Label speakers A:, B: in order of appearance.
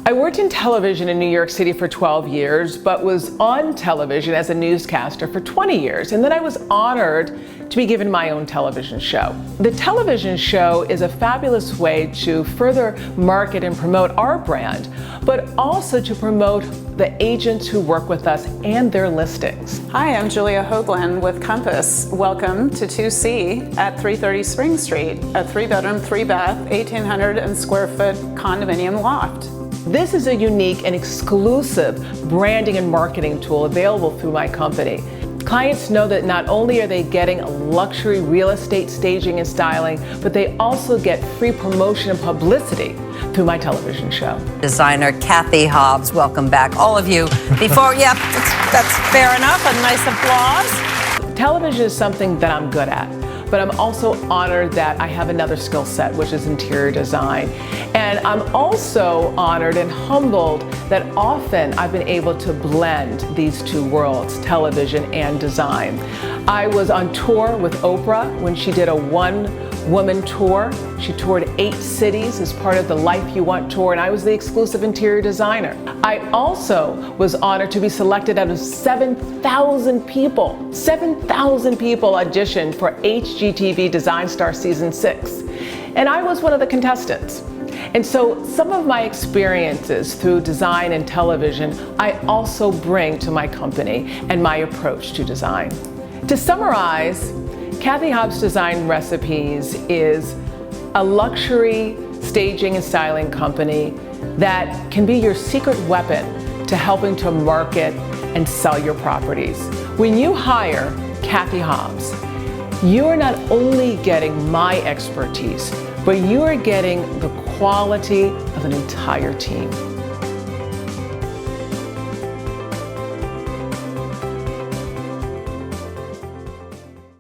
A: I worked in television in New York City for 12 years, but was on television as a newscaster for 20 years. And then I was honored to be given my own television show. The television show is a fabulous way to further market and promote our brand, but also to promote the agents who work with us and their listings.
B: Hi, I'm Julia Hoagland with Compass. Welcome to 2C at 330 Spring Street, a 3-bedroom, 3-bath, 1,800 square foot condominium loft.
A: This is a unique and exclusive branding and marketing tool available through my company. Clients know that not only are they getting a luxury real estate staging and styling, but they also get free promotion and publicity through my television show.
C: Designer Cathy Hobbs, welcome back, all of you. Before, yeah, that's fair enough, a nice applause.
A: Television is something that I'm good at, but I'm also honored that I have another skill set, which is interior design. And I'm also honored and humbled that often I've been able to blend these two worlds, television and design. I was on tour with Oprah when she did a one-woman tour. She toured 8 cities as part of the Life You Want tour, and I was the exclusive interior designer. I also was honored to be selected out of 7,000 people. 7,000 people auditioned for HGTV Design Star Season 6, and I was one of the contestants. And so some of my experiences through design and television, I also bring to my company and my approach to design. To summarize, Cathy Hobbs Design Recipes is a luxury staging and styling company that can be your secret weapon to helping to market and sell your properties. When you hire Cathy Hobbs, you are not only getting my expertise, but you are getting the quality of an entire team.